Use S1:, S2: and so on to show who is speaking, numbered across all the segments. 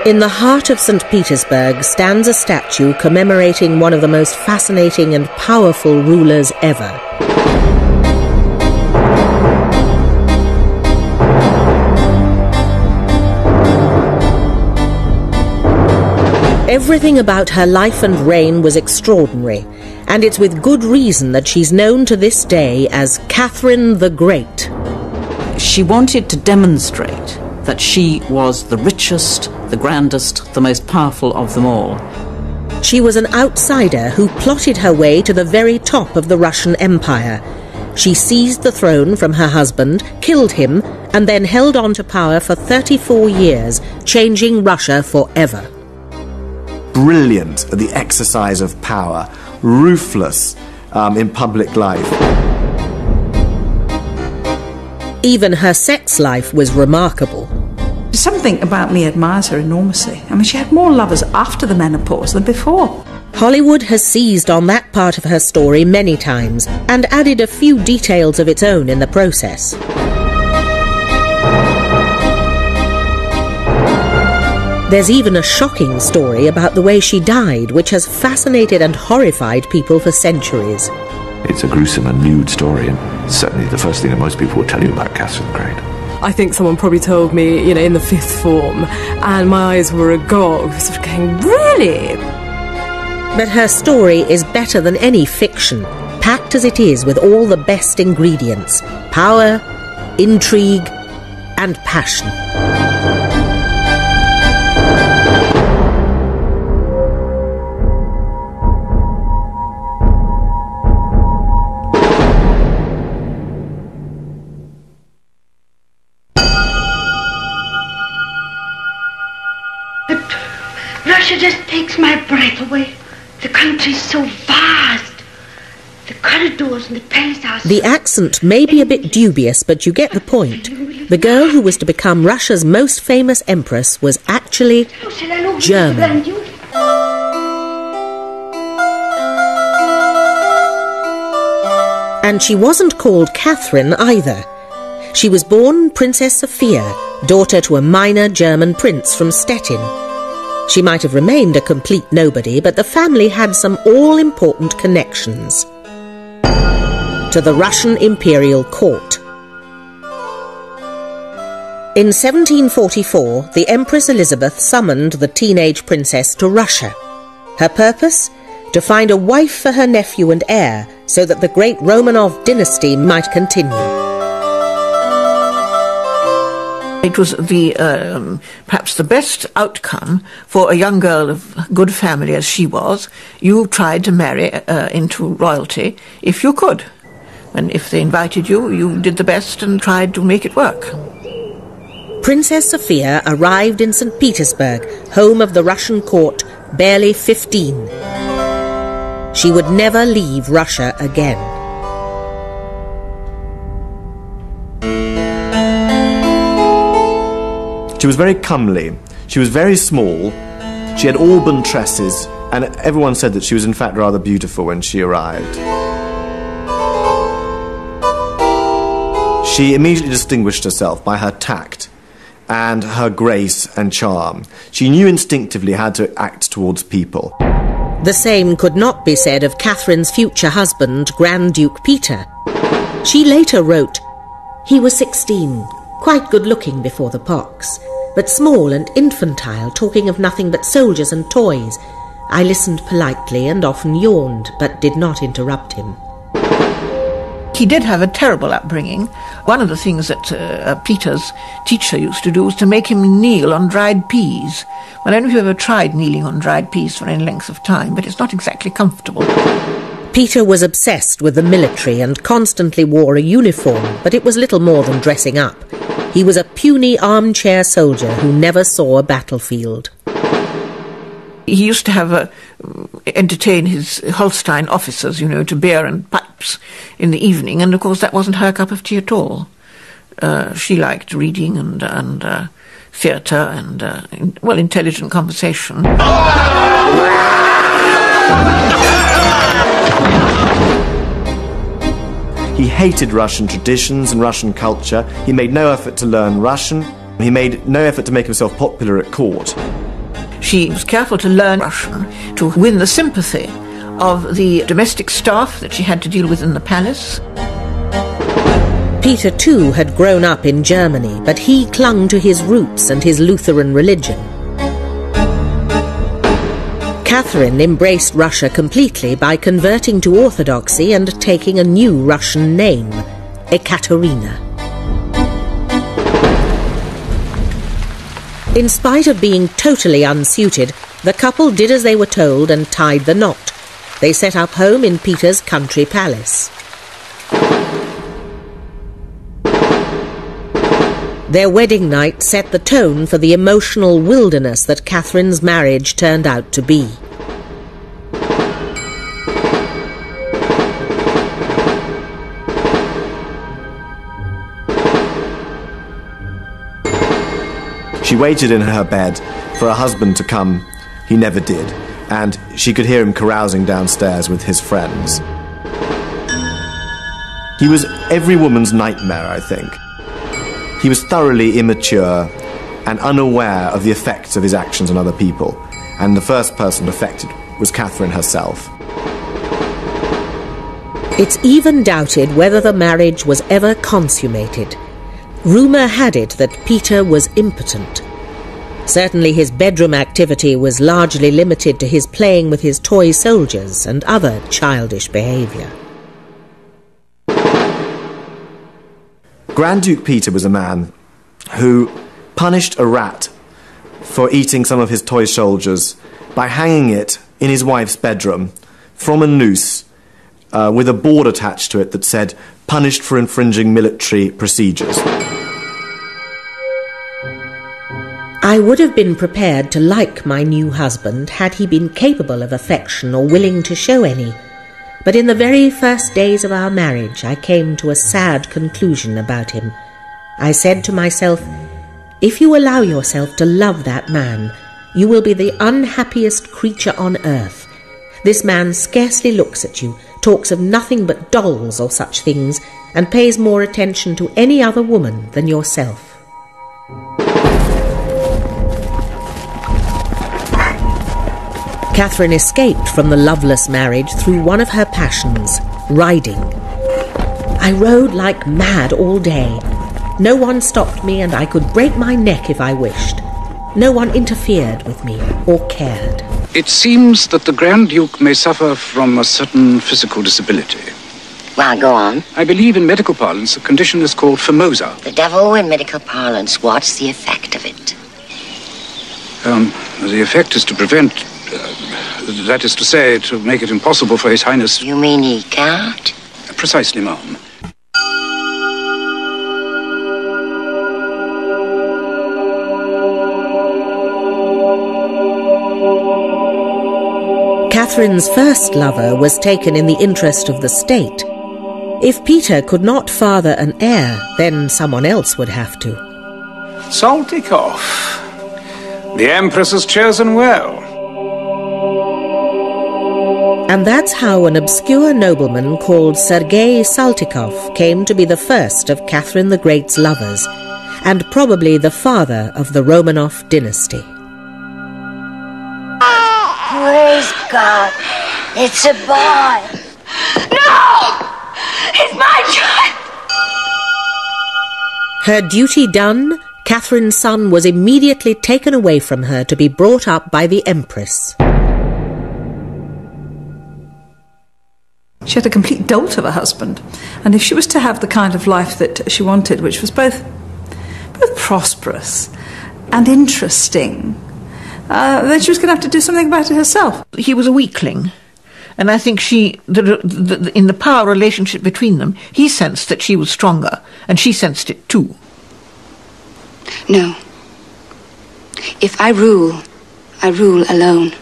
S1: In the heart of St. Petersburg stands a statue commemorating one of the most fascinating and powerful rulers ever. Everything about her life and reign was extraordinary, and it's with good reason that she's known to this day as Catherine the Great.
S2: She wanted to demonstrate that she was the richest, the grandest, the most powerful of them all.
S1: She was an outsider who plotted her way to the very top of the Russian Empire. She seized the throne from her husband, killed him, and then held on to power for 34 years, changing Russia forever.
S3: Brilliant at the exercise of power, ruthless in public life.
S1: Even her sex life was remarkable.
S4: Something about me admires her enormously. I mean, she had more lovers after the menopause than before.
S1: Hollywood has seized on that part of her story many times and added a few details of its own in the process. There's even a shocking story about the way she died, which has fascinated and horrified people for centuries.
S5: It's a gruesome and lewd story, and certainly the first thing that most people will tell you about Catherine the Great.
S6: I think someone probably told me, in the 5th form, and my eyes were agog, sort of going, really?
S1: But her story is better than any fiction, packed as it is with all the best ingredients: power, intrigue, and passion.
S7: Russia just takes my breath away. The country's so vast. The corridors and the palace houses.
S1: The accent may be a bit dubious, but you get the point. The girl who was to become Russia's most famous empress was actually German. And she wasn't called Catherine either. She was born Princess Sophia, daughter to a minor German prince from Stettin. She might have remained a complete nobody, but the family had some all-important connections to the Russian imperial court. In 1744, the Empress Elizabeth summoned the teenage princess to Russia. Her purpose? To find a wife for her nephew and heir, so that the great Romanov dynasty might continue.
S8: It was perhaps the best outcome for a young girl of good family as she was. You tried to marry into royalty if you could. And if they invited you, you did the best and tried to make it work.
S1: Princess Sophia arrived in St. Petersburg, home of the Russian court, barely 15. She would never leave Russia again.
S3: She was very comely, she was very small, she had auburn tresses, and everyone said that she was in fact rather beautiful when she arrived. She immediately distinguished herself by her tact and her grace and charm. She knew instinctively how to act towards people.
S1: The same could not be said of Catherine's future husband, Grand Duke Peter. She later wrote, "He was 16, quite good-looking before the pox, but small and infantile, talking of nothing but soldiers and toys. I listened politely and often yawned, but did not interrupt him."
S8: He did have a terrible upbringing. One of the things that Peter's teacher used to do was to make him kneel on dried peas. I don't know if you've ever tried kneeling on dried peas for any length of time, but it's not exactly comfortable.
S1: Peter was obsessed with the military and constantly wore a uniform, but it was little more than dressing up. He was a puny armchair soldier who never saw a battlefield.
S8: He used to entertain his Holstein officers, to beer and pipes in the evening, and of course that wasn't her cup of tea at all. She liked reading and theatre and, intelligent conversation.
S3: He hated Russian traditions and Russian culture. He made no effort to learn Russian. He made no effort to make himself popular at court.
S8: She was careful to learn Russian to win the sympathy of the domestic staff that she had to deal with in the palace.
S1: Peter too had grown up in Germany, but he clung to his roots and his Lutheran religion. Catherine embraced Russia completely by converting to Orthodoxy and taking a new Russian name, Ekaterina. In spite of being totally unsuited, the couple did as they were told and tied the knot. They set up home in Peter's country palace. Their wedding night set the tone for the emotional wilderness that Catherine's marriage turned out to be.
S3: She waited in her bed for her husband to come. He never did, and she could hear him carousing downstairs with his friends. He was every woman's nightmare, I think. He was thoroughly immature and unaware of the effects of his actions on other people, and the first person affected was Catherine herself.
S1: It's even doubted whether the marriage was ever consummated. Rumour had it that Peter was impotent. Certainly his bedroom activity was largely limited to his playing with his toy soldiers and other childish behaviour.
S3: Grand Duke Peter was a man who punished a rat for eating some of his toy soldiers by hanging it in his wife's bedroom from a noose with a board attached to it that said, "Punished for infringing military procedures."
S1: I would have been prepared to like my new husband had he been capable of affection or willing to show any. But in the very first days of our marriage, I came to a sad conclusion about him. I said to myself, if you allow yourself to love that man, you will be the unhappiest creature on earth. This man scarcely looks at you, talks of nothing but dolls or such things, and pays more attention to any other woman than yourself. Catherine escaped from the loveless marriage through one of her passions, riding. I rode like mad all day. No one stopped me, and I could break my neck if I wished. No one interfered with me or cared.
S9: It seems that the Grand Duke may suffer from a certain physical disability.
S10: Well, go on.
S9: I believe in medical parlance the condition is called Formosa.
S10: The devil in medical parlance. What's the effect of it?
S9: The effect is to prevent... that is to say, to make it impossible for His Highness...
S10: You mean he can't?
S9: Precisely, ma'am.
S1: Catherine's first lover was taken in the interest of the state. If Peter could not father an heir, then someone else would have to.
S9: Saltykov. The Empress has chosen well.
S1: And that's how an obscure nobleman called Sergei Saltykov came to be the first of Catherine the Great's lovers, and probably the father of the Romanov dynasty.
S10: Praise God, it's a boy.
S7: No! It's my child!
S1: Her duty done, Catherine's son was immediately taken away from her to be brought up by the Empress.
S4: She had a complete dolt of a husband, and if she was to have the kind of life that she wanted, which was both prosperous and interesting, then she was going to have to do something about it herself.
S8: He was a weakling, and I think in the power relationship between them, he sensed that she was stronger, and she sensed it too.
S11: No. If I rule alone.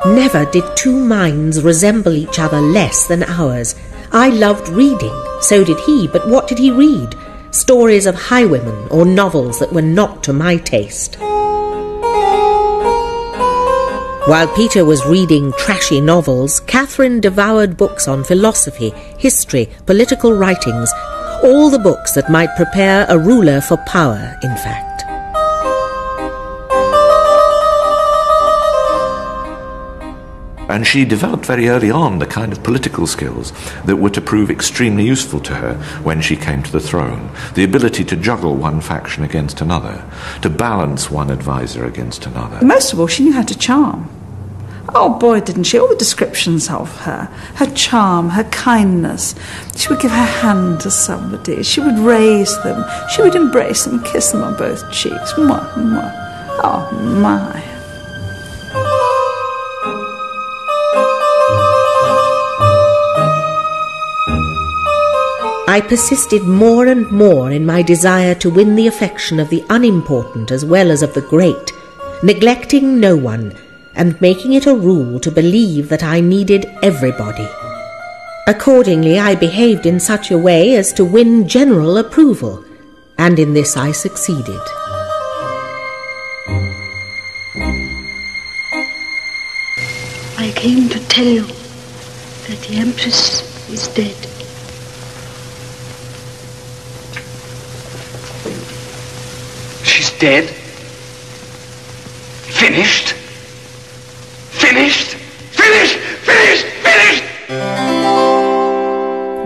S1: Never did two minds resemble each other less than ours. I loved reading, so did he, but what did he read? Stories of highwaymen or novels that were not to my taste. While Peter was reading trashy novels, Catherine devoured books on philosophy, history, political writings, all the books that might prepare a ruler for power, in fact.
S5: And she developed very early on the kind of political skills that were to prove extremely useful to her when she came to the throne. The ability to juggle one faction against another, to balance one advisor against another.
S4: Most of all, she knew how to charm. Oh boy, didn't she? All the descriptions of her. Her charm, her kindness. She would give her hand to somebody. She would raise them. She would embrace them, kiss them on both cheeks. Mwah, mwah. Oh, my.
S1: I persisted more and more in my desire to win the affection of the unimportant as well as of the great, neglecting no one, and making it a rule to believe that I needed everybody. Accordingly, I behaved in such a way as to win general approval, and in this I succeeded.
S7: I came to tell you that the Empress is dead.
S12: She's dead? Finished? Finished? Finished! Finished! Finished!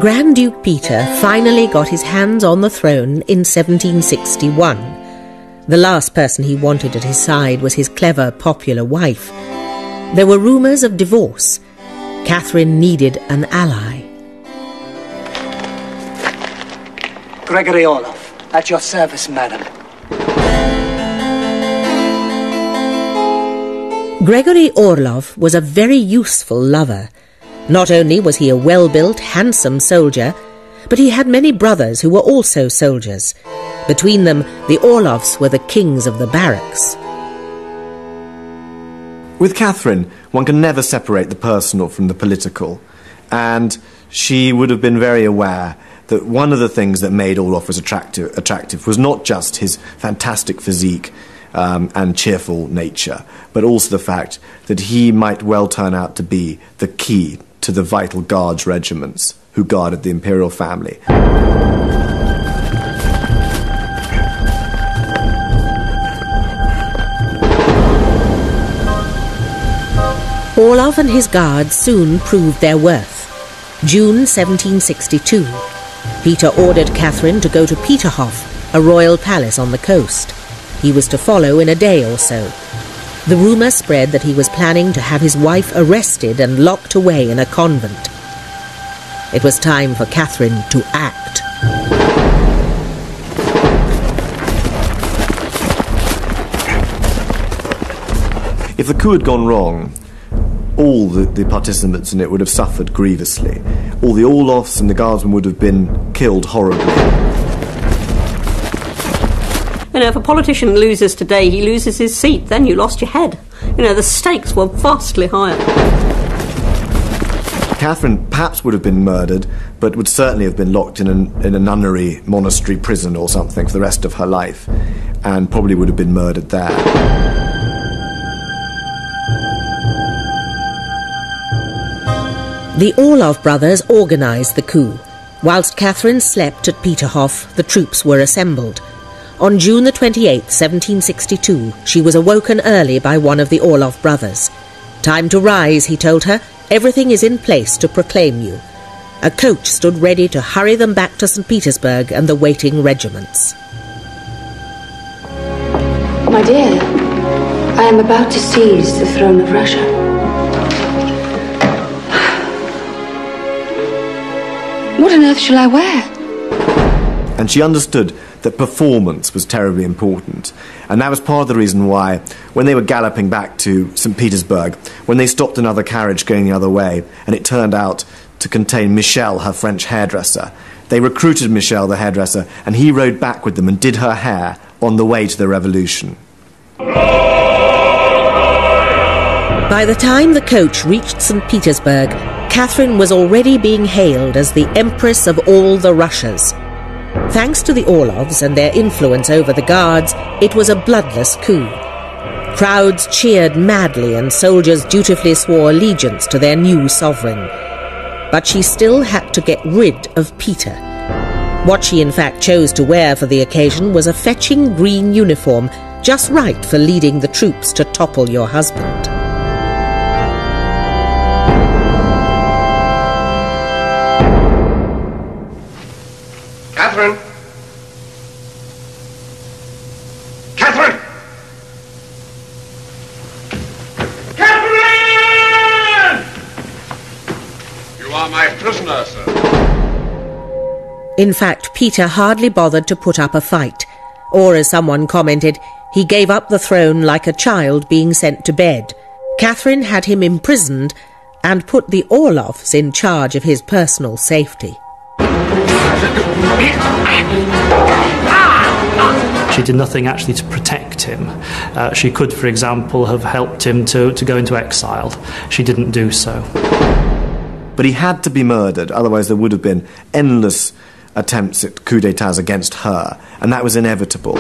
S1: Grand Duke Peter finally got his hands on the throne in 1761. The last person he wanted at his side was his clever, popular wife. There were rumours of divorce. Catherine needed an ally.
S13: Gregory Orloff, at your service, madam.
S1: Gregory Orloff was a very useful lover. Not only was he a well-built, handsome soldier, but he had many brothers who were also soldiers. Between them, the Orloffs were the kings of the barracks.
S3: With Catherine, one can never separate the personal from the political, and she would have been very aware that one of the things that made Orloff attractive was not just his fantastic physique and cheerful nature, but also the fact that he might well turn out to be the key to the vital guards regiments who guarded the imperial family.
S1: Orloff and his guards soon proved their worth. June 1762. Peter ordered Catherine to go to Peterhof, a royal palace on the coast. He was to follow in a day or so. The rumour spread that he was planning to have his wife arrested and locked away in a convent. It was time for Catherine to act.
S3: If the coup had gone wrong, all the participants in it would have suffered grievously. All the Orloffs and the guardsmen would have been killed horribly.
S14: You know, if a politician loses today, he loses his seat, then you lost your head. You know, the stakes were vastly higher.
S3: Catherine perhaps would have been murdered, but would certainly have been locked in a nunnery monastery prison or something for the rest of her life, and probably would have been murdered there.
S1: The Orloff brothers organised the coup. Whilst Catherine slept at Peterhof, the troops were assembled. On June the 28th, 1762, she was awoken early by one of the Orloff brothers. "Time to rise," he told her. "Everything is in place to proclaim you." A coach stood ready to hurry them back to St. Petersburg and the waiting regiments.
S11: My dear, I am about to seize the throne of Russia. What on earth shall I wear?
S3: And she understood that performance was terribly important. And that was part of the reason why, when they were galloping back to St. Petersburg, when they stopped another carriage going the other way, and it turned out to contain Michel, her French hairdresser, they recruited Michel, the hairdresser, and he rode back with them and did her hair on the way to the revolution.
S1: By the time the coach reached St. Petersburg, Catherine was already being hailed as the Empress of all the Russias. Thanks to the Orloffs and their influence over the guards, it was a bloodless coup. Crowds cheered madly and soldiers dutifully swore allegiance to their new sovereign. But she still had to get rid of Peter. What she in fact chose to wear for the occasion was a fetching green uniform, just right for leading the troops to topple your husband.
S12: Catherine! Catherine! Catherine! You are my prisoner, sir.
S1: In fact, Peter hardly bothered to put up a fight, or as someone commented, he gave up the throne like a child being sent to bed. Catherine had him imprisoned and put the Orloffs in charge of his personal safety.
S15: She did nothing actually to protect him. She could, for example, have helped him to go into exile. She didn't do so.
S3: But he had to be murdered, otherwise there would have been endless attempts at coups d'etats against her, and that was inevitable.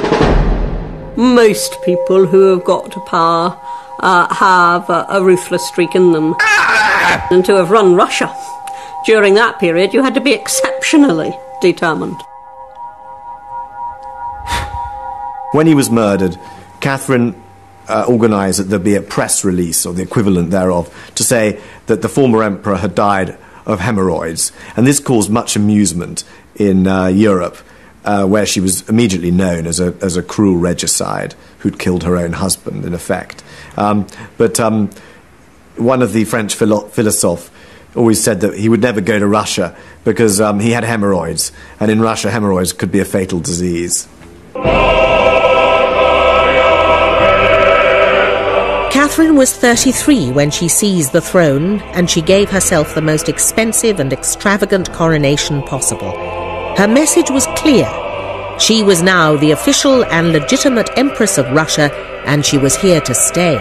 S14: Most people who have got to power have a ruthless streak in them. And to have run Russia during that period, you had to be exceptionally determined.
S3: When he was murdered, Catherine organised that there be a press release, or the equivalent thereof, to say that the former emperor had died of hemorrhoids. And this caused much amusement in Europe, where she was immediately known as a cruel regicide who'd killed her own husband, in effect. But one of the French philosophes always said that he would never go to Russia because he had hemorrhoids, and in Russia hemorrhoids could be a fatal disease.
S1: Catherine was 33 when she seized the throne, and she gave herself the most expensive and extravagant coronation possible. Her message was clear. She was now the official and legitimate Empress of Russia, and she was here to stay.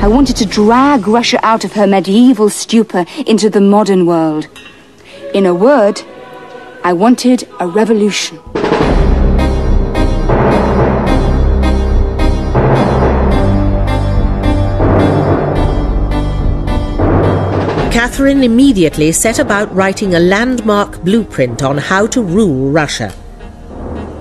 S11: I wanted to drag Russia out of her medieval stupor into the modern world. In a word, I wanted a revolution.
S1: Catherine immediately set about writing a landmark blueprint on how to rule Russia.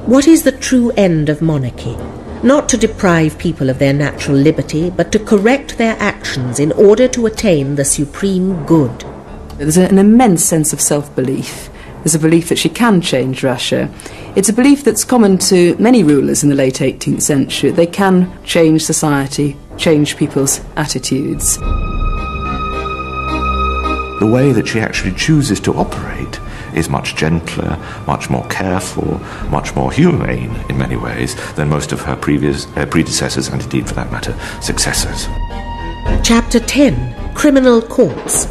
S1: What is the true end of monarchy? Not to deprive people of their natural liberty, but to correct their actions in order to attain the supreme good.
S16: There's an immense sense of self-belief. There's a belief that she can change Russia. It's a belief that's common to many rulers in the late 18th century. They can change society, change people's attitudes.
S5: The way that she actually chooses to operate is much gentler, much more careful, much more humane in many ways than most of her predecessors, and indeed, for that matter, successors.
S1: Chapter 10. Criminal Courts.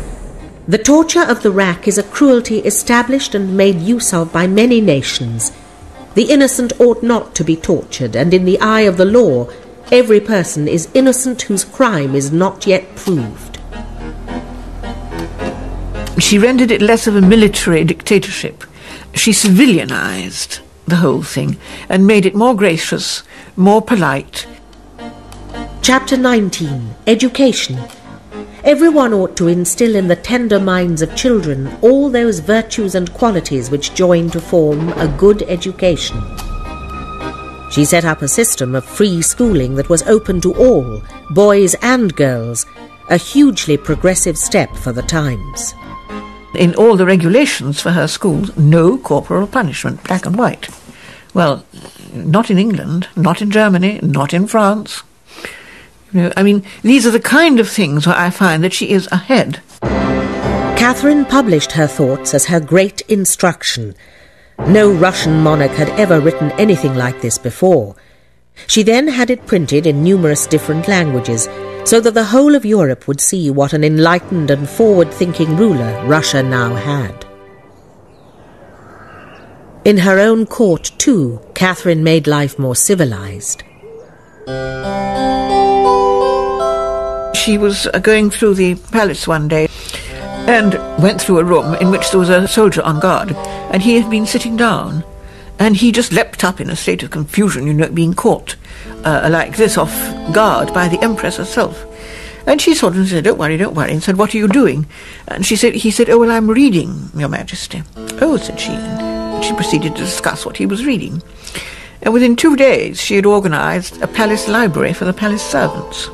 S1: The torture of the rack is a cruelty established and made use of by many nations. The innocent ought not to be tortured, and in the eye of the law, every person is innocent whose crime is not yet proved.
S8: She rendered it less of a military dictatorship. She civilianized the whole thing and made it more gracious, more polite.
S1: Chapter 19. Education. Everyone ought to instill in the tender minds of children all those virtues and qualities which join to form a good education. She set up a system of free schooling that was open to all, boys and girls, a hugely progressive step for the times.
S8: In all the regulations for her schools, no corporal punishment, black and white. Well, not in England, not in Germany, not in France. These are the kind of things where I find that she is ahead.
S1: Catherine published her thoughts as her great instruction. No Russian monarch had ever written anything like this before. She then had it printed in numerous different languages, so that the whole of Europe would see what an enlightened and forward-thinking ruler Russia now had. In her own court, too, Catherine made life more civilized.
S8: She was going through the palace one day, and went through a room in which there was a soldier on guard, and he had been sitting down, and he just leapt up in a state of confusion, being caught like this off guard by the Empress herself. And she sort of said, don't worry, and said, what are you doing? And he said, oh, well, I'm reading, Your Majesty. Oh, said she, and she proceeded to discuss what he was reading. And within 2 days she had organised a palace library for the palace servants.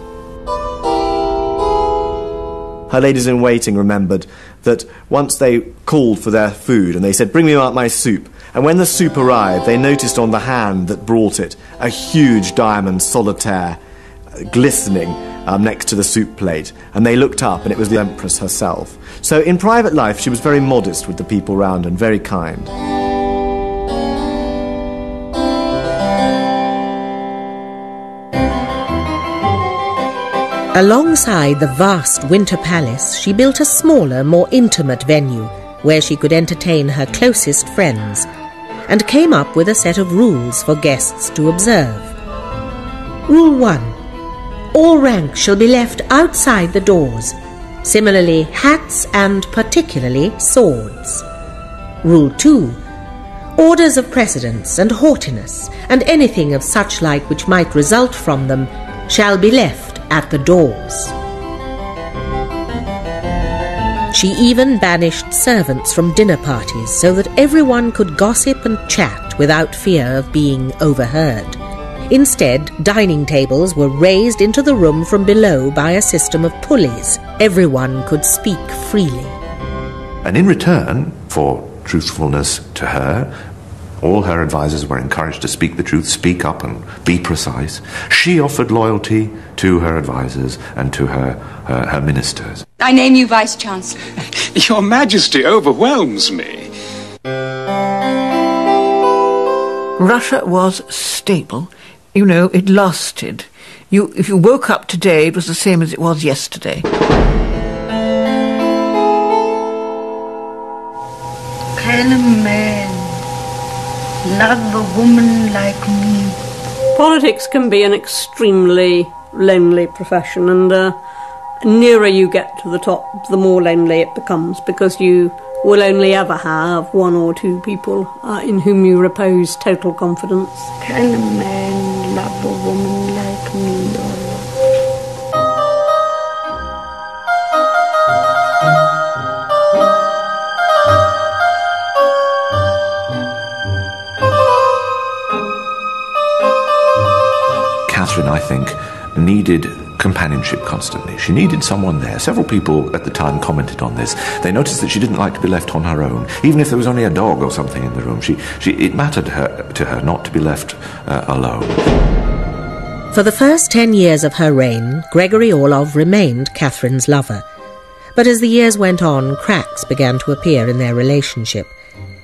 S3: Her ladies-in-waiting remembered that once they called for their food and they said, bring me out my soup. And when the soup arrived, they noticed on the hand that brought it a huge diamond solitaire glistening next to the soup plate. And they looked up and it was the Empress herself. So in private life, she was very modest with the people round and very kind.
S1: Alongside the vast Winter Palace, she built a smaller, more intimate venue where she could entertain her closest friends, and came up with a set of rules for guests to observe. Rule 1. All ranks shall be left outside the doors. Similarly, hats and particularly swords. Rule 2. Orders of precedence and haughtiness, and anything of such like which might result from them, shall be left at the doors. She even banished servants from dinner parties so that everyone could gossip and chat without fear of being overheard. Instead, dining tables were raised into the room from below by a system of pulleys. Everyone could speak freely.
S5: And in return for truthfulness to her, all her advisers were encouraged to speak the truth, speak up and be precise. She offered loyalty to her advisers and to her ministers.
S11: I name you Vice-Chancellor.
S9: Your Majesty overwhelms me.
S8: Russia was stable. It lasted. If you woke up today, it was the same as it was yesterday.
S7: Can a man love a woman like me?
S14: Politics can be an extremely lonely profession, and nearer you get to the top, the more lonely it becomes, because you will only ever have one or two people in whom you repose total confidence.
S7: Can a man love a woman like me?
S5: Catherine, I think, needed companionship constantly. She needed someone there. Several people at the time commented on this. They noticed that she didn't like to be left on her own. Even if there was only a dog or something in the room, it mattered to her not to be left alone.
S1: For the first 10 years of her reign, Gregory Orlov remained Catherine's lover. But as the years went on, cracks began to appear in their relationship.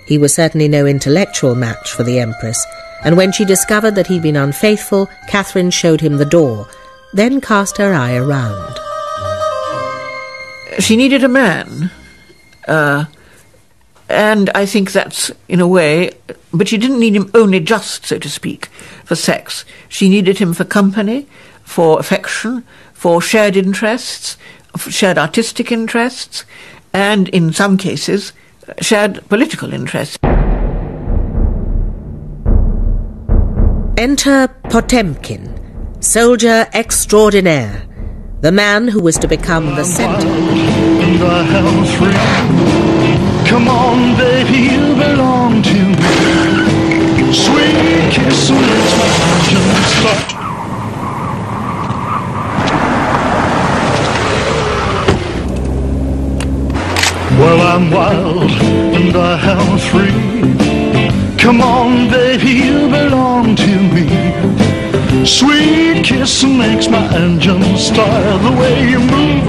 S1: He was certainly no intellectual match for the Empress, and when she discovered that he'd been unfaithful, Catherine showed him the door, then cast her eye around.
S8: She needed a man, and I think that's, in a way, but she didn't need him only just, so to speak, for sex. She needed him for company, for affection, for shared interests, for shared artistic interests, and, in some cases, shared political interests.
S1: Enter Potemkin, soldier extraordinaire, the man who was to become the centre.
S17: The hell's free. Come on, baby, you belong to me. Sweet kiss makes my engine start. Well, I'm wild and the hell's free. Come on, baby, you belong to me. Sweet kiss makes my engine start. The way you move,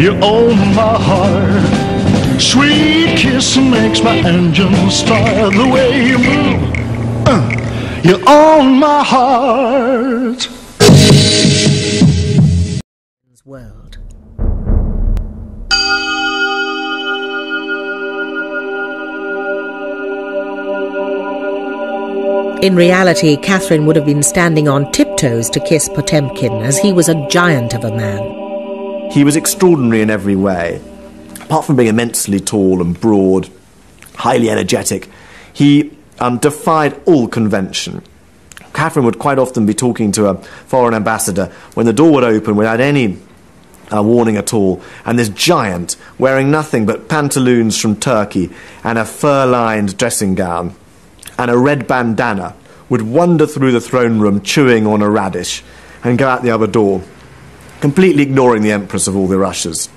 S17: you own my heart. Sweet kiss makes my engine start. The way you move, you own my heart.
S1: World. In reality, Catherine would have been standing on tiptoes to kiss Potemkin, as he was a giant of a man.
S3: He was extraordinary in every way. apart from being immensely tall and broad, highly energetic, he defied all convention. Catherine would quite often be talking to a foreign ambassador when the door would open without any warning at all, and this giant, wearing nothing but pantaloons from Turkey and a fur-lined dressing gown and a red bandana, would wander through the throne room chewing on a radish and go out the other door, completely ignoring the Empress of all the Russias.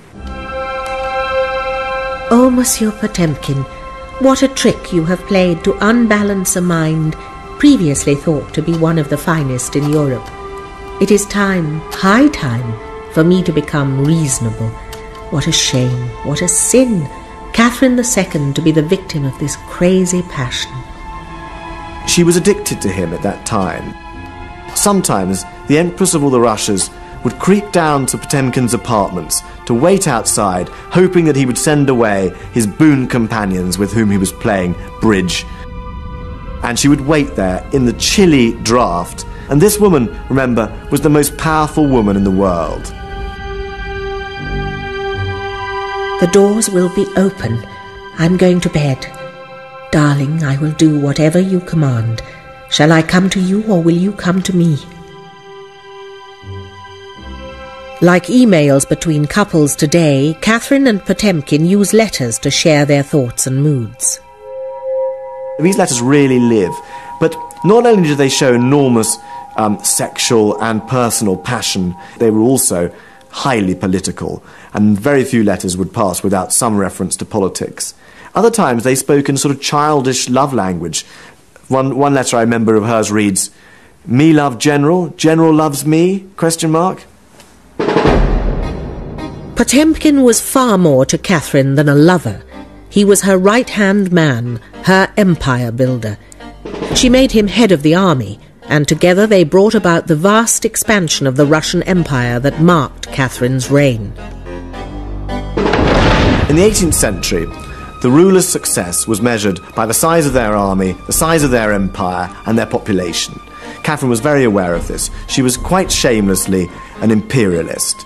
S1: Oh, Monsieur Potemkin, what a trick you have played to unbalance a mind previously thought to be one of the finest in Europe. It is time, high time, for me to become reasonable. What a shame, what a sin, Catherine II to be the victim of this crazy passion.
S3: She was addicted to him at that time. Sometimes the Empress of all the Russias would creep down to Potemkin's apartments to wait outside, hoping that he would send away his boon companions with whom he was playing bridge. And she would wait there in the chilly draught. And this woman, remember, was the most powerful woman in the world.
S1: The doors will be open. I'm going to bed. Darling, I will do whatever you command. Shall I come to you, or will you come to me? Like emails between couples today, Catherine and Potemkin use letters to share their thoughts and moods.
S3: These letters really live, but not only did they show enormous sexual and personal passion, they were also highly political, and very few letters would pass without some reference to politics. Other times they spoke in sort of childish love language. One letter I remember of hers reads, "Me love General, General loves me?" ?
S1: Potemkin was far more to Catherine than a lover. He was her right-hand man, her empire builder. She made him head of the army, and together they brought about the vast expansion of the Russian Empire that marked Catherine's reign.
S3: In the 18th century, the rulers' success was measured by the size of their army, the size of their empire, and their population. Catherine was very aware of this. She was quite shamelessly an imperialist.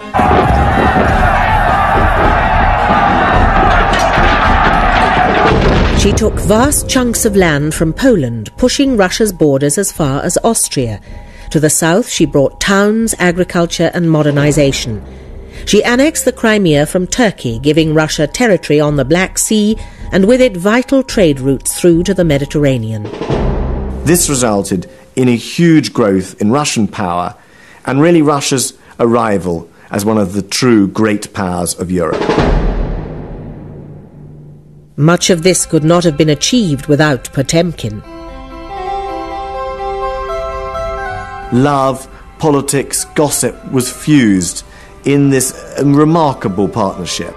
S1: She took vast chunks of land from Poland, pushing Russia's borders as far as Austria. To the south, she brought towns, agriculture, and modernization. She annexed the Crimea from Turkey, giving Russia territory on the Black Sea, and with it vital trade routes through to the Mediterranean.
S3: This resulted in a huge growth in Russian power, and really Russia's arrival as one of the true great powers of Europe.
S1: Much of this could not have been achieved without Potemkin.
S3: Love, politics, gossip was fused in this remarkable partnership.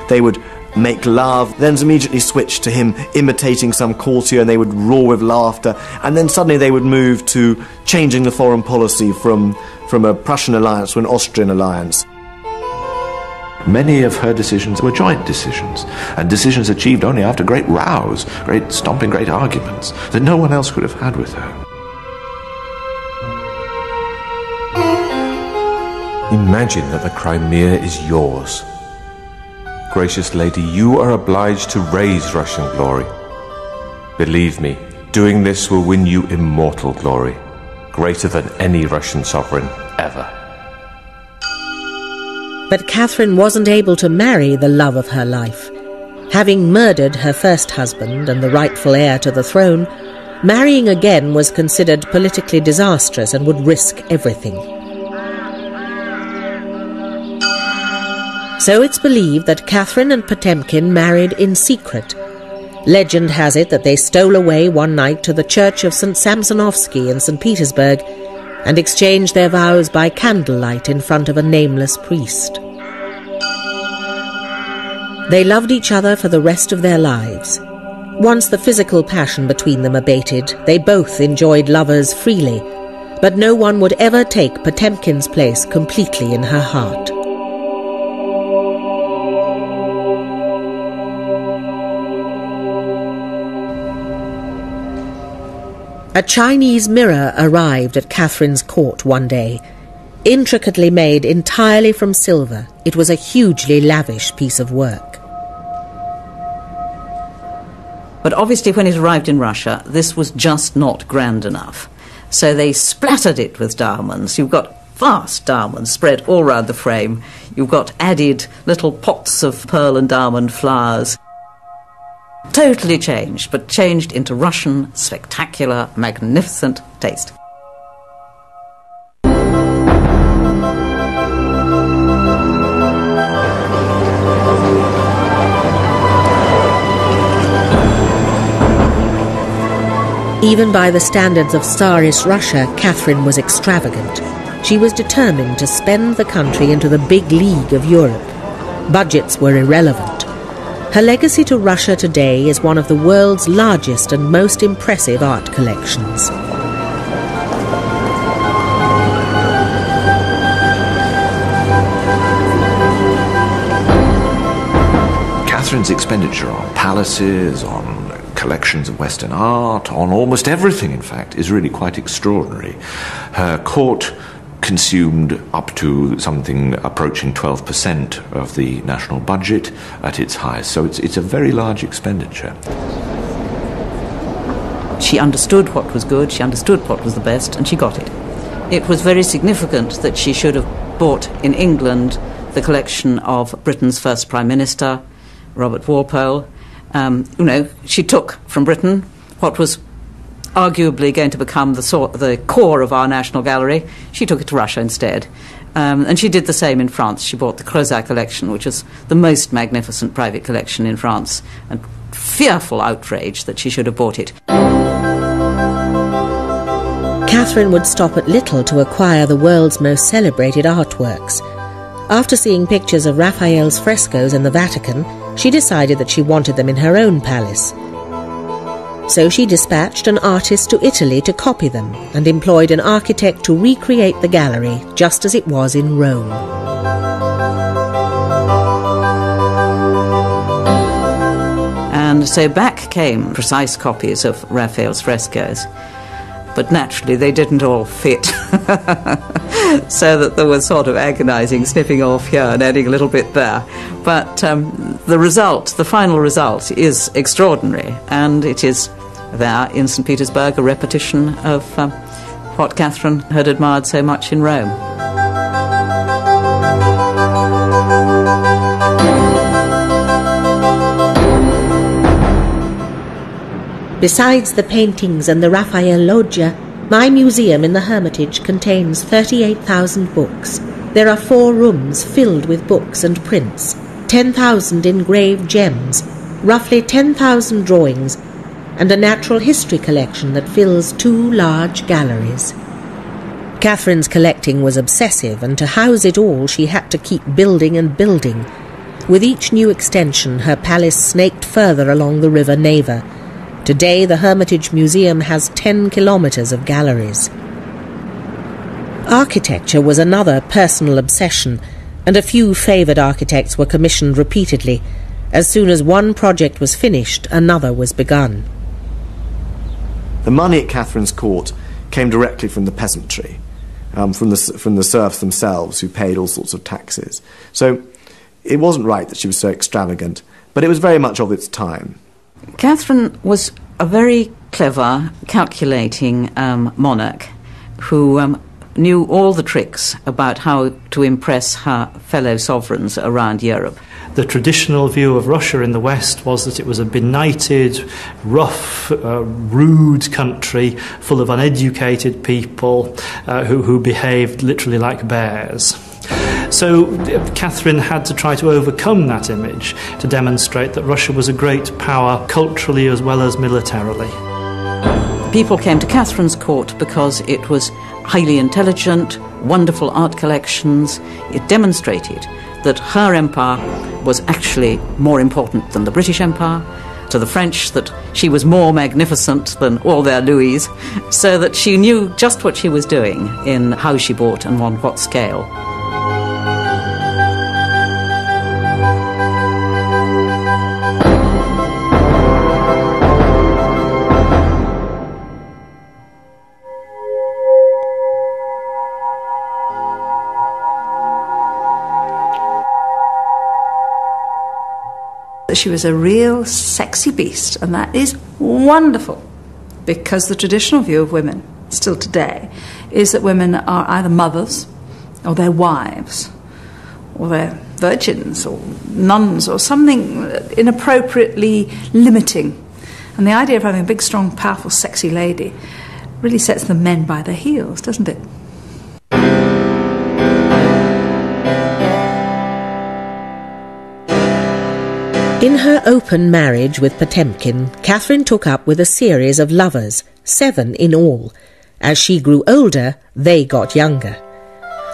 S3: They would make love, then immediately switch to him imitating some courtier, and they would roar with laughter, and then suddenly they would move to changing the foreign policy from a Prussian alliance to an Austrian alliance.
S5: Many of her decisions were joint decisions, and decisions achieved only after great rows, great stomping, great arguments, that no one else could have had with her.
S18: Imagine that the Crimea is yours. Gracious lady, you are obliged to raise Russian glory. Believe me, doing this will win you immortal glory, greater than any Russian sovereign ever.
S1: But Catherine wasn't able to marry the love of her life. Having murdered her first husband and the rightful heir to the throne, marrying again was considered politically disastrous and would risk everything. So it's believed that Catherine and Potemkin married in secret. Legend has it that they stole away one night to the church of St. Samsonovsky in St. Petersburg and exchanged their vows by candlelight in front of a nameless priest. They loved each other for the rest of their lives. Once the physical passion between them abated, they both enjoyed lovers freely, but no one would ever take Potemkin's place completely in her heart. A Chinese mirror arrived at Catherine's court one day. Intricately made entirely from silver, it was a hugely lavish piece of work.
S2: But obviously when it arrived in Russia, this was just not grand enough. So they splattered it with diamonds. You've got vast diamonds spread all round the frame. You've got added little pots of pearl and diamond flowers. Totally changed, but changed into Russian, spectacular, magnificent taste.
S1: Even by the standards of Tsarist Russia, Catherine was extravagant. She was determined to spend the country into the big league of Europe. Budgets were irrelevant. Her legacy to Russia today is one of the world's largest and most impressive art collections.
S5: Catherine's expenditure on palaces, on collections of Western art, on almost everything, in fact, is really quite extraordinary. Her court consumed up to something approaching 12% of the national budget at its highest, so it's a very large expenditure.
S2: She understood what was good, she understood what was the best, and she got it. It was very significant that she should have bought in England the collection of Britain's first Prime Minister, Robert Walpole. She took from Britain what was arguably going to become the core of our National Gallery. She took it to Russia instead. And she did the same in France. She bought the Crozat collection, which is the most magnificent private collection in France. And fearful outrage that she should have bought it.
S1: Catherine would stop at little to acquire the world's most celebrated artworks. After seeing pictures of Raphael's frescoes in the Vatican, she decided that she wanted them in her own palace. So she dispatched an artist to Italy to copy them and employed an architect to recreate the gallery just as it was in Rome.
S2: And so back came precise copies of Raphael's frescoes. But naturally they didn't all fit, so that there was sort of agonising snipping off here and adding a little bit there. But the final result is extraordinary, and it is there in St. Petersburg a repetition of what Catherine had admired so much in Rome.
S1: Besides the paintings and the Raphael Loggia, my museum in the Hermitage contains 38,000 books. There are 4 rooms filled with books and prints, 10,000 engraved gems, roughly 10,000 drawings, and a natural history collection that fills 2 large galleries. Catherine's collecting was obsessive, and to house it all she had to keep building and building. With each new extension, her palace snaked further along the river Neva. Today, the Hermitage Museum has 10 kilometres of galleries. Architecture was another personal obsession, and a few favoured architects were commissioned repeatedly. As soon as one project was finished, another was begun.
S3: The money at Catherine's court came directly from the peasantry, from the serfs themselves, who paid all sorts of taxes. So it wasn't right that she was so extravagant, but it was very much of its time.
S2: Catherine was a very clever, calculating monarch who knew all the tricks about how to impress her fellow sovereigns around Europe.
S15: The traditional view of Russia in the West was that it was a benighted, rough, rude country full of uneducated people who behaved literally like bears. So Catherine had to try to overcome that image to demonstrate that Russia was a great power culturally as well as militarily.
S2: People came to Catherine's court because it was highly intelligent, wonderful art collections. It demonstrated that her empire was actually more important than the British Empire, to the French that she was more magnificent than all their Louis, so that she knew just what she was doing in how she bought and on what scale.
S4: she was a real sexy beast, and that is wonderful, because the traditional view of women, still today, is that women are either mothers, or they're wives, or they're virgins, or nuns, or something inappropriately limiting. And the idea of having a big, strong, powerful, sexy lady really sets the men by their heels, doesn't it?
S1: In her open marriage with Potemkin, Catherine took up with a series of lovers, 7 in all. As she grew older, they got younger.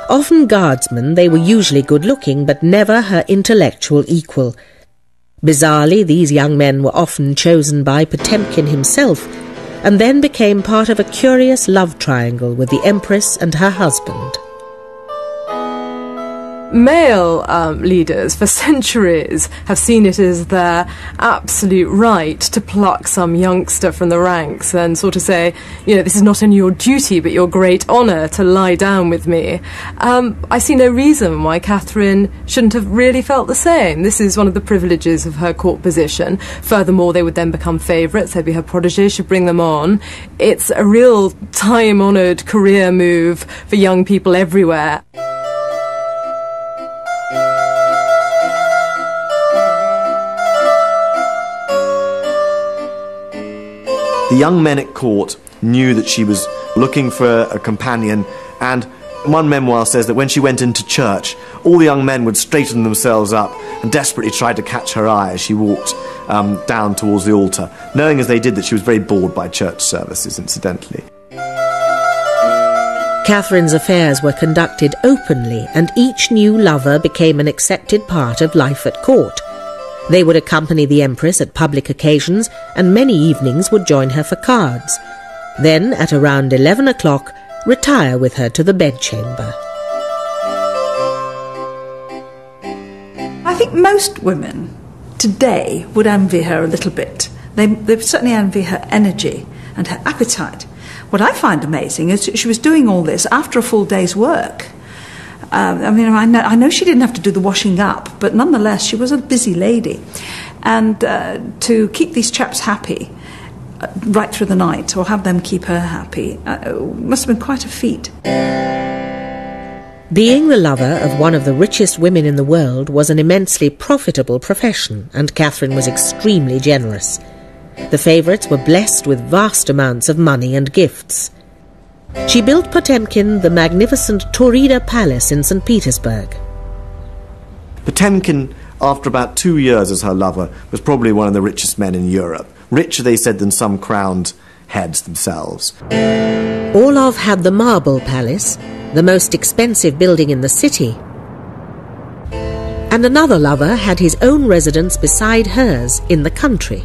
S1: Often guardsmen, they were usually good-looking, but never her intellectual equal. Bizarrely, these young men were often chosen by Potemkin himself, and then became part of a curious love triangle with the Empress and her husband.
S6: Male leaders for centuries have seen it as their absolute right to pluck some youngster from the ranks and sort of say, you know, this is not only your duty but your great honour to lie down with me. I see no reason why Catherine shouldn't have really felt the same. This is one of the privileges of her court position. Furthermore, they would then become favourites. They'd be her protégés, she'd bring them on. It's a real time-honoured career move for young people everywhere.
S3: The young men at court knew that she was looking for a companion, and one memoir says that when she went into church, all the young men would straighten themselves up and desperately tried to catch her eye as she walked down towards the altar, knowing as they did that she was very bored by church services, incidentally.
S1: Catherine's affairs were conducted openly, and each new lover became an accepted part of life at court. They would accompany the Empress at public occasions, and many evenings would join her for cards. Then, at around 11 o'clock, retire with her to the bedchamber.
S4: I think most women today would envy her a little bit. They certainly envy her energy and her appetite. What I find amazing is she was doing all this after a full day's work. I know she didn't have to do the washing up, but nonetheless she was a busy lady. And to keep these chaps happy right through the night, or have them keep her happy, must have been quite a feat.
S1: Being the lover of one of the richest women in the world was an immensely profitable profession, and Catherine was extremely generous. The favourites were blessed with vast amounts of money and gifts. She built Potemkin the magnificent Taurida Palace in St. Petersburg.
S3: Potemkin, after about 2 years as her lover, was probably one of the richest men in Europe. Richer, they said, than some crowned heads themselves.
S1: Orlov had the Marble Palace, the most expensive building in the city. And another lover had his own residence beside hers in the country.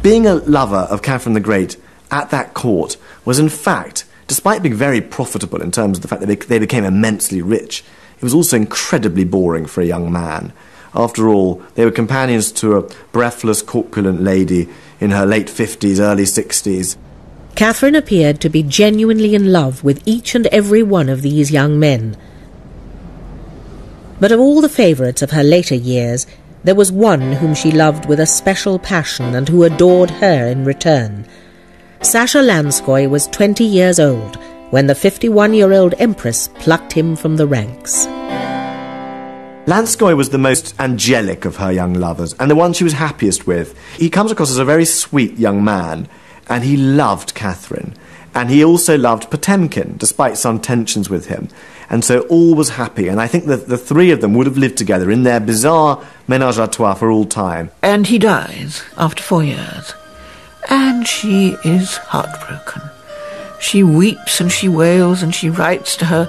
S3: Being a lover of Catherine the Great at that court was, in fact, despite being very profitable in terms of the fact that they became immensely rich, it was also incredibly boring for a young man. After all, they were companions to a breathless, corpulent lady in her late 50s, early 60s.
S1: Catherine appeared to be genuinely in love with each and every one of these young men. But of all the favourites of her later years, there was one whom she loved with a special passion and who adored her in return. Sasha Lanskoy was 20 years old when the 51-year-old Empress plucked him from the ranks.
S3: Lanskoy was the most angelic of her young lovers, and the one she was happiest with. He comes across as a very sweet young man, and he loved Catherine. And he also loved Potemkin, despite some tensions with him. And so all was happy, and I think that the three of them would have lived together in their bizarre ménage à trois for all time.
S8: And he dies after 4 years. And she is heartbroken. She weeps and she wails and she writes to her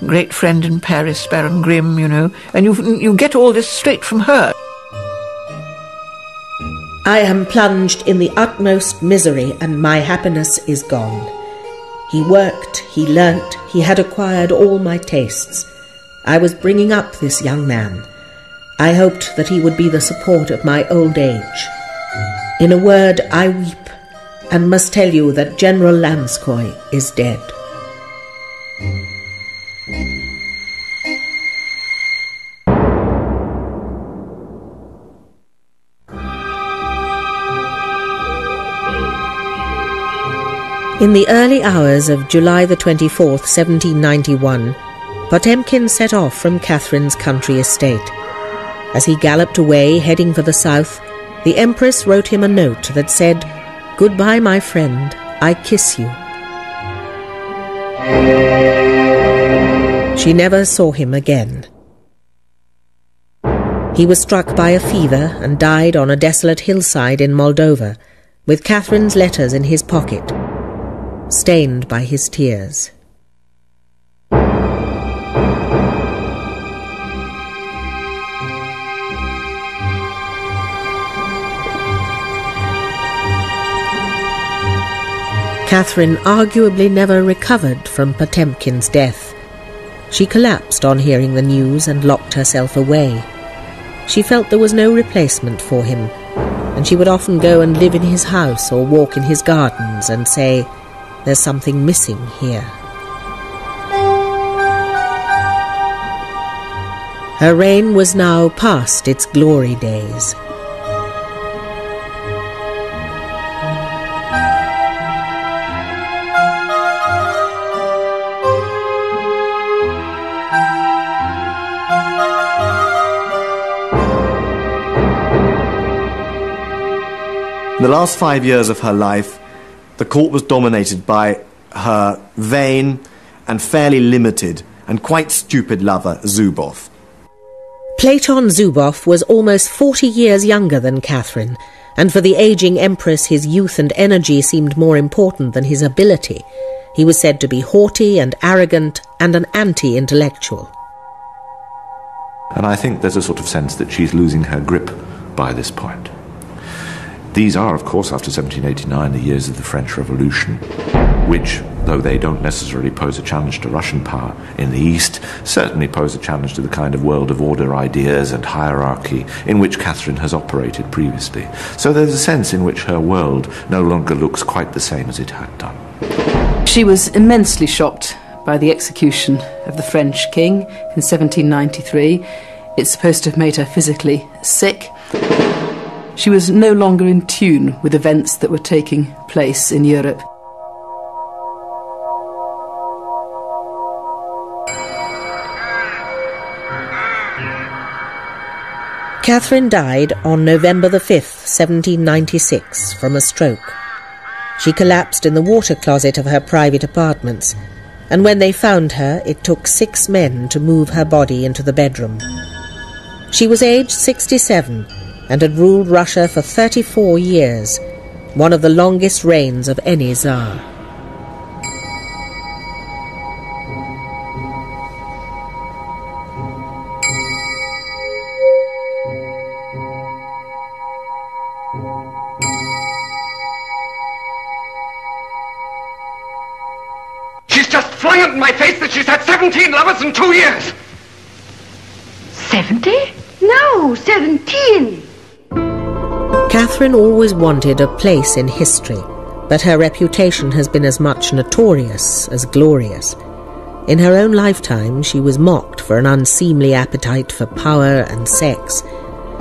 S8: great friend in Paris, Baron Grimm, you know, and you get all this straight from her.
S1: I am plunged in the utmost misery, and my happiness is gone. He worked, he learnt, he had acquired all my tastes. I was bringing up this young man. I hoped that he would be the support of my old age. In a word, I weep, and must tell you that General Lanskoy is dead. In the early hours of July the 24th, 1791, Potemkin set off from Catherine's country estate. As he galloped away, heading for the south, the Empress wrote him a note that said, "Goodbye, my friend, I kiss you." She never saw him again. He was struck by a fever and died on a desolate hillside in Moldova, with Catherine's letters in his pocket, stained by his tears. Catherine arguably never recovered from Potemkin's death. She collapsed on hearing the news and locked herself away. She felt there was no replacement for him, and she would often go and live in his house or walk in his gardens and say, "There's something missing here." Her reign was now past its glory days.
S3: In the last 5 years of her life, the court was dominated by her vain and fairly limited and quite stupid lover, Zubov.
S1: Platon Zubov was almost 40 years younger than Catherine, and for the aging empress his youth and energy seemed more important than his ability. He was said to be haughty and arrogant and an anti-intellectual.
S5: And I think there's a sort of sense that she's losing her grip by this point. These are, of course, after 1789, the years of the French Revolution, which, though they don't necessarily pose a challenge to Russian power in the East, certainly pose a challenge to the kind of world of order ideas and hierarchy in which Catherine has operated previously. So there's a sense in which her world no longer looks quite the same as it had done.
S16: She was immensely shocked by the execution of the French king in 1793. It's supposed to have made her physically sick. She was no longer in tune with events that were taking place in Europe.
S1: Catherine died on November the 5th, 1796, from a stroke. She collapsed in the water closet of her private apartments, and when they found her, it took 6 men to move her body into the bedroom. She was aged 67 and had ruled Russia for 34 years, one of the longest reigns of any Tsar.
S12: She's just flung it in my face that she's had 17 lovers in 2 years.
S7: 70? No, 17.
S1: Catherine always wanted a place in history, but her reputation has been as much notorious as glorious. In her own lifetime, she was mocked for an unseemly appetite for power and sex,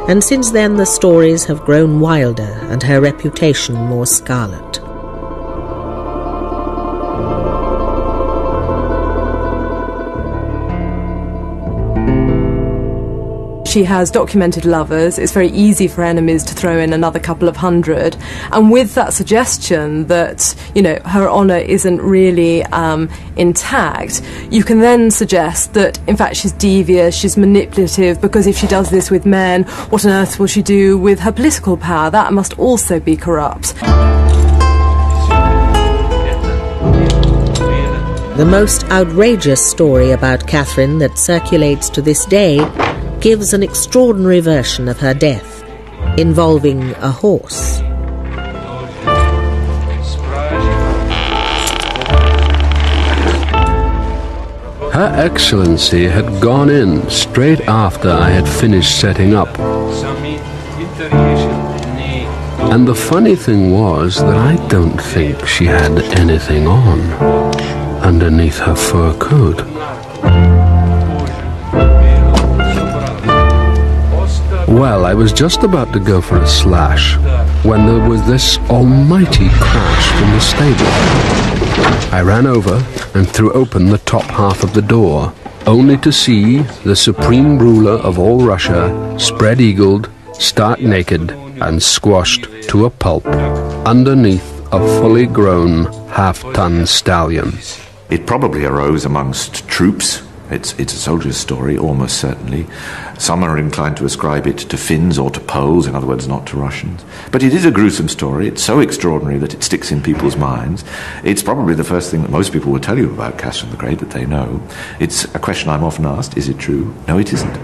S1: and since then the stories have grown wilder and her reputation more scarlet.
S6: She has documented lovers. It's very easy for enemies to throw in another couple of hundred. And with that suggestion that, you know, her honour isn't really intact, you can then suggest that, in fact, she's devious, she's manipulative, because if she does this with men, what on earth will she do with her political power? That must also be corrupt.
S1: The most outrageous story about Catherine that circulates to this day gives an extraordinary version of her death, involving a horse.
S19: Her Excellency had gone in straight after I had finished setting up. And the funny thing was that I don't think she had anything on underneath her fur coat. Well, I was just about to go for a slash when there was this almighty crash from the stable. I ran over and threw open the top half of the door, only to see the supreme ruler of all Russia spread-eagled, stark naked, and squashed to a pulp underneath a fully grown half-ton stallion.
S5: It probably arose amongst troops. It's a soldier's story, almost certainly. Some are inclined to ascribe it to Finns or to Poles, in other words, not to Russians. But it is a gruesome story. It's so extraordinary that it sticks in people's minds. It's probably the first thing that most people will tell you about Catherine the Great that they know. It's a question I'm often asked, is it true? No, it isn't.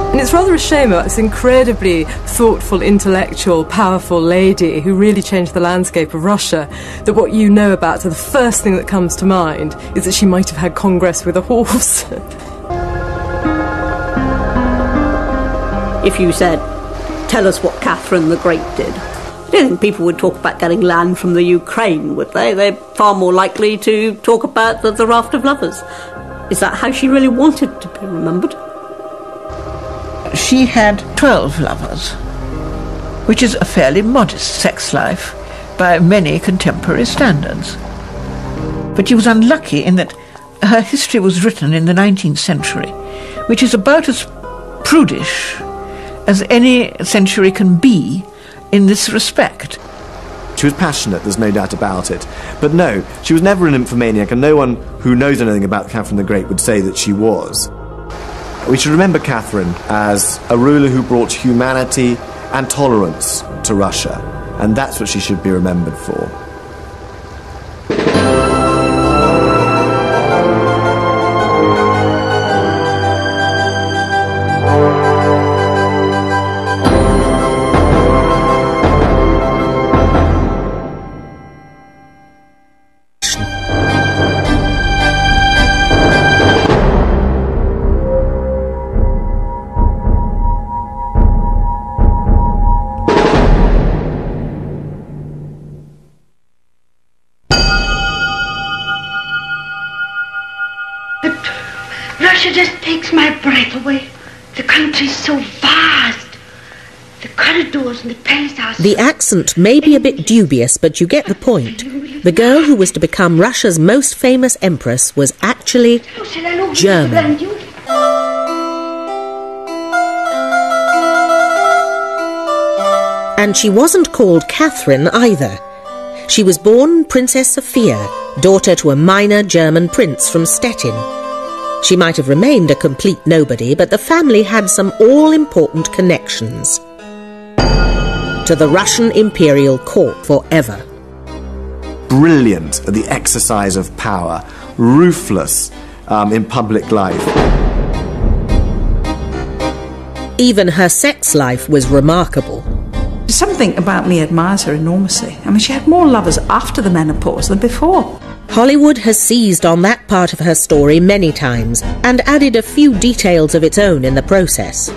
S6: And it's rather a shame about this incredibly thoughtful, intellectual, powerful lady who really changed the landscape of Russia, that what you know about her, the first thing that comes to mind is that she might have had congress with a horse.
S14: If you said, tell us what Catherine the Great did, I don't think people would talk about getting land from the Ukraine, would they? They're far more likely to talk about the Raft of Lovers. Is that how she really wanted to be remembered?
S8: She had 12 lovers, which is a fairly modest sex life by many contemporary standards. But she was unlucky in that her history was written in the 19th century, which is about as prudish as any century can be in this respect.
S3: She was passionate, there's no doubt about it. But no, she was never an nymphomaniac, and no one who knows anything about Catherine the Great would say that she was. We should remember Catherine as a ruler who brought humanity and tolerance to Russia, and that's what she should be remembered for.
S7: Russia just takes my breath away. The country's so vast. The corridors and the palace houses.
S1: The accent may be a bit dubious, but you get the point. The girl who was to become Russia's most famous empress was actually German. And she wasn't called Catherine either. She was born Princess Sophia, daughter to a minor German prince from Stettin. She might have remained a complete nobody, but the family had some all-important connections to the Russian imperial court forever.
S3: Brilliant at the exercise of power, ruthless in public life.
S1: Even her sex life was remarkable.
S4: Something about me admires her enormously. I mean, she had more lovers after the menopause than before.
S1: Hollywood has seized on that part of her story many times and added a few details of its own in the process.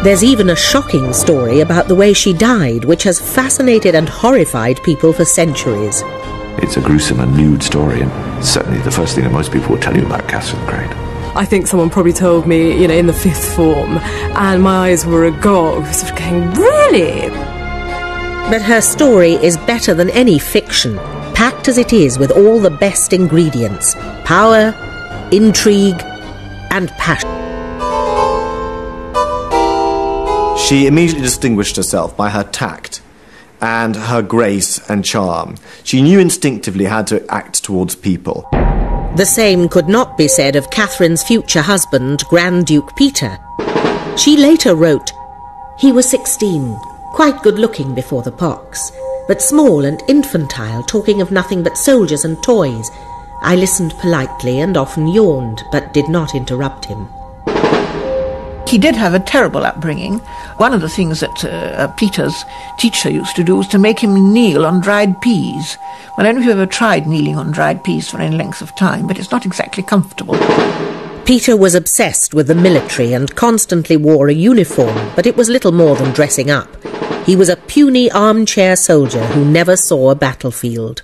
S1: There's even a shocking story about the way she died, which has fascinated and horrified people for centuries.
S5: It's a gruesome and nude story, and certainly the first thing that most people will tell you about Catherine the Great.
S6: I think someone probably told me, in the fifth form, and my eyes were agog, sort of going, really?
S1: But her story is better than any fiction, packed as it is with all the best ingredients: power, intrigue, and passion.
S3: She immediately distinguished herself by her tact and her grace and charm. She knew instinctively how to act towards people.
S1: The same could not be said of Catherine's future husband, Grand Duke Peter. She later wrote, "He was 16, quite good-looking before the pox, but small and infantile, talking of nothing but soldiers and toys. I listened politely and often yawned, but did not interrupt him."
S8: He did have a terrible upbringing. One of the things that Peter's teacher used to do was to make him kneel on dried peas. Well, I don't know if you've ever tried kneeling on dried peas for any length of time, but it's not exactly comfortable.
S1: Peter was obsessed with the military and constantly wore a uniform, but it was little more than dressing up. He was a puny armchair soldier who never saw a battlefield.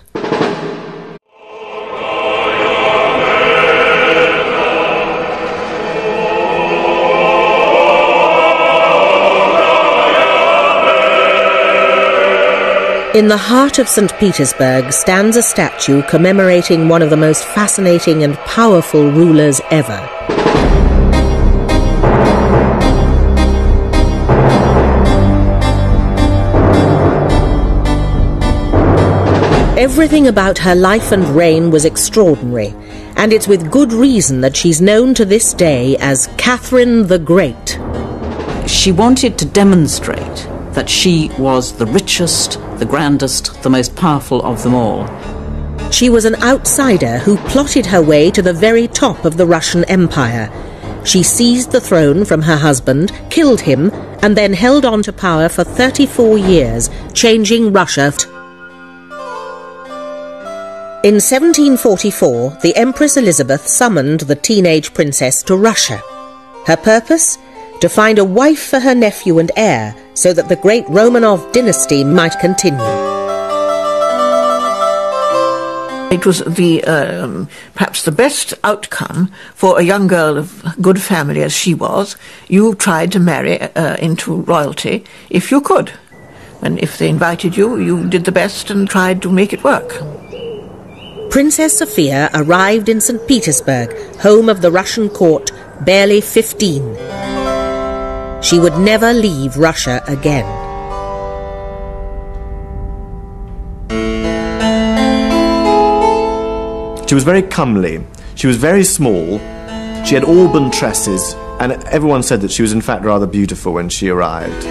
S1: In the heart of St. Petersburg stands a statue commemorating one of the most fascinating and powerful rulers ever. Everything about her life and reign was extraordinary, and it's with good reason that she's known to this day as Catherine the Great.
S2: She wanted to demonstrate that she was the richest, the grandest, the most powerful of them all.
S1: She was an outsider who plotted her way to the very top of the Russian Empire. She seized the throne from her husband, killed him, and then held on to power for 34 years, changing Russia. In 1744, the Empress Elizabeth summoned the teenage princess to Russia. Her purpose? To find a wife for her nephew and heir, so that the great Romanov dynasty might continue.
S8: It was the perhaps the best outcome for a young girl of good family as she was. You tried to marry into royalty if you could. And if they invited you, you did the best and tried to make it work.
S1: Princess Sophia arrived in St. Petersburg, home of the Russian court, barely 15. She would never leave Russia again.
S3: She was very comely. She was very small. She had auburn tresses, and everyone said that she was in fact rather beautiful when she arrived.